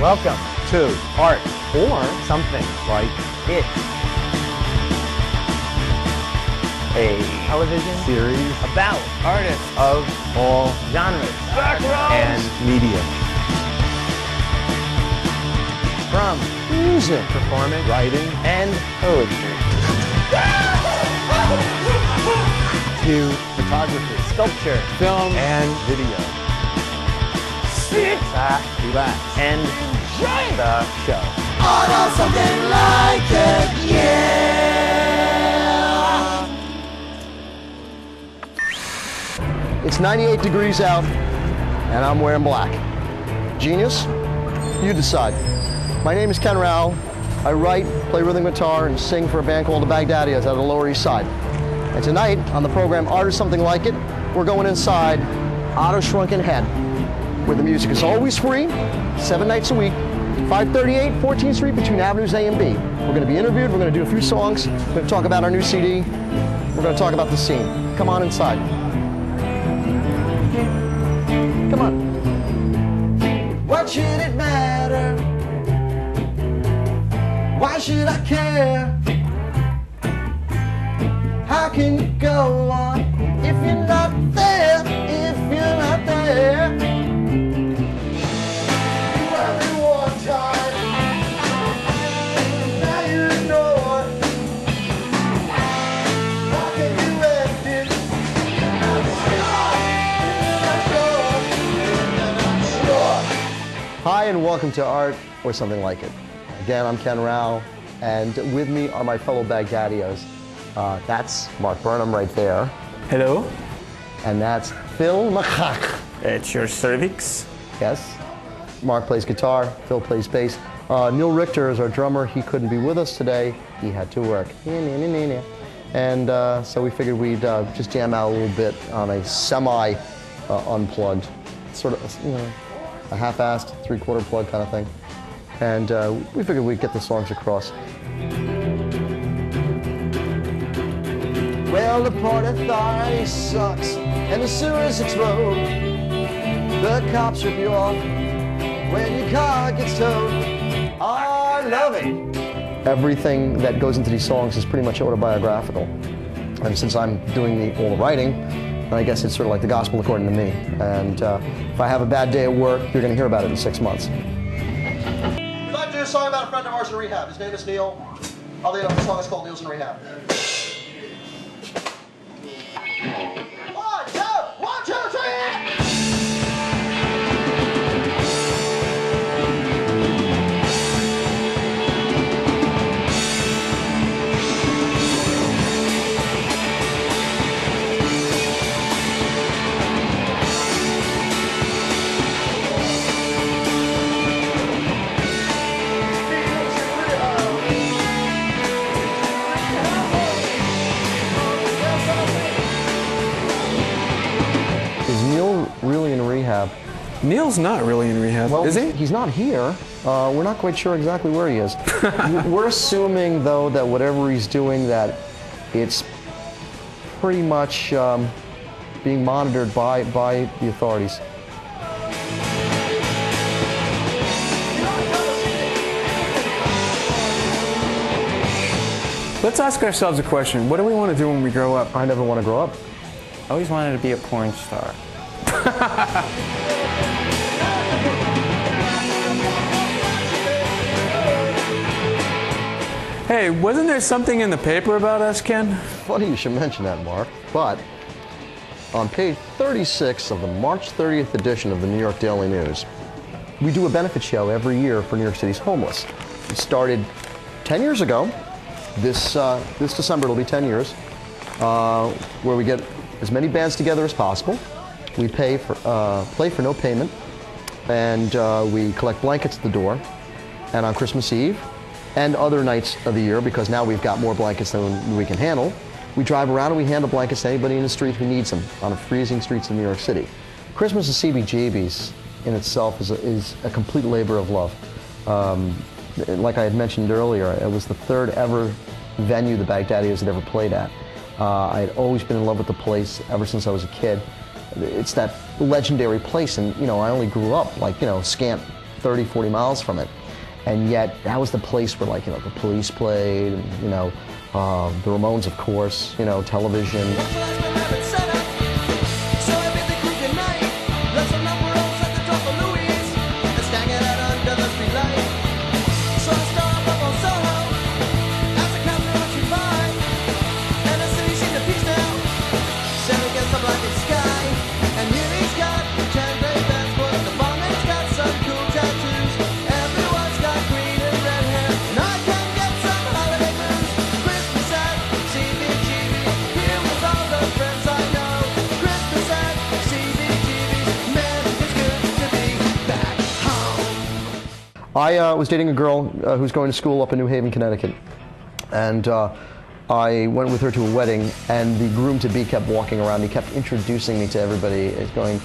Welcome to Art or Something Like It, a television series about artists of all genres and media. From music, performance, writing, and poetry, to photography, sculpture, film, and video. Sit back, relax, and enjoy the show. Art or Something Like It, yeah! It's 98 degrees out, and I'm wearing black. Genius? You decide. My name is Ken Rowell. I write, play rhythm guitar, and sing for a band called the Baghdaddios out of the Lower East Side. And tonight, on the program Art or Something Like It, we're going inside Otto's Shrunken Head, where the music is always free, 7 nights a week, 538 14th Street between Avenues A and B. We're going to be interviewed, we're going to do a few songs, we're going to talk about our new CD, we're going to talk about the scene. Come on inside. Come on. What should it matter? Why should I care? How can you go on if you're not there? If you're not there? You had me one time, now you ignore. How can you end it? Hi and welcome to Art or Something Like It. Again, I'm Ken Rowell, and with me are my fellow Baghdaddios. That's Mark Burnham right there. Hello. And that's Phil Machach. It's your cervix. Yes. Mark plays guitar, Phil plays bass. Neil Richter is our drummer. He couldn't be with us today. He had to work. And so we figured we'd just jam out a little bit on a semi-unplugged, sort of, you know, a half-assed, three-quarter plug kind of thing. And we figured we'd get the songs across. Well, the Port Authority sucks, and the sewers explode. The cops rip you off when your car gets towed. I love it. Everything that goes into these songs is pretty much autobiographical. And since I'm doing all the writing, I guess it's sort of like the gospel according to me. And if I have a bad day at work, you're going to hear about it in 6 months. We'd like to do a song about a friend of ours in rehab. His name is Neil. The song is called Neil's in Rehab. 1, 2, 3! Is Neil really in rehab? Neil's not really in rehab, Well, is he? He's not here. We're not quite sure exactly where he is. We're assuming, though, that whatever he's doing, that it's pretty much being monitored by the authorities. Let's ask ourselves a question. What do we want to do when we grow up? I never want to grow up. I always wanted to be a porn star. Hey, wasn't there something in the paper about us, Ken? Funny you should mention that, Mark, but on page 36 of the March 30th edition of the New York Daily News, we do a benefit show every year for New York City's homeless. It started 10 years ago. This December it'll be 10 years, where we get as many bands together as possible. We play for no payment, and we collect blankets at the door. And on Christmas Eve and other nights of the year, because now we've got more blankets than we can handle, we drive around and we hand the blankets to anybody in the street who needs them on the freezing streets of New York City. Christmas at C.B.G.B's in itself is a complete labor of love. Like I had mentioned earlier, it was the third ever venue the Baghdaddios had ever played at. I had always been in love with the place ever since I was a kid. It's that legendary place, and I only grew up like, scant 30, 40 miles from it. And yet, that was the place where, like, you know, the Police played, and, you know, the Ramones, of course, you know, television. I was dating a girl who's going to school up in New Haven, Connecticut, and I went with her to a wedding, and the groom-to-be kept walking around. He kept introducing me to everybody. He's going,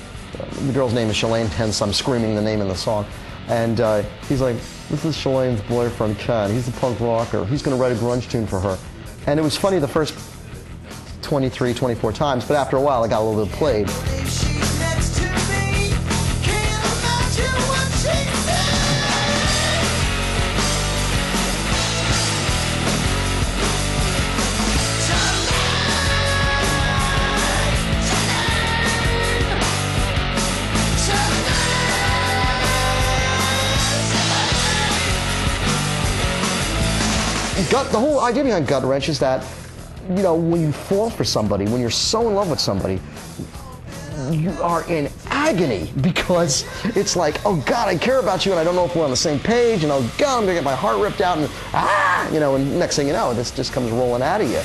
the girl's name is Shalane, hence I'm screaming the name in the song. And he's like, this is Shalane's boyfriend, Ken. He's a punk rocker. He's going to write a grunge tune for her. And it was funny the first 23, 24 times, but after a while it got a little bit played. The whole idea behind Gut Wrench is that, you know, when you fall for somebody, when you're so in love with somebody, you are in agony because it's like, oh God, I care about you and I don't know if we're on the same page, and oh God, I'm gonna get my heart ripped out, and you know, and next thing you know, this just comes rolling out of you.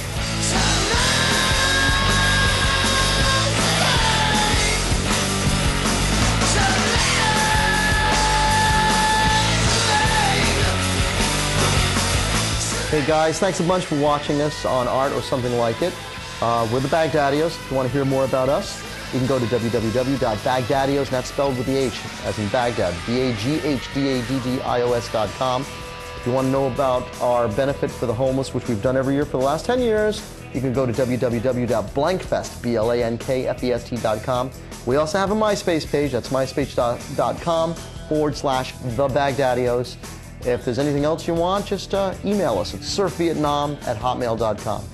Hey guys, thanks a bunch for watching us on Art or Something Like It. We're the Baghdaddios. If you want to hear more about us, you can go to www.baghdaddios, and that's spelled with the H, as in Baghdad, BAGHDADDIOS.com. If you want to know about our benefit for the homeless, which we've done every year for the last 10 years, you can go to www.blankfest, BLANKFEST.com. We also have a MySpace page. That's myspace.com/The Baghdaddios. If there's anything else you want, just email us at surfvietnam@hotmail.com.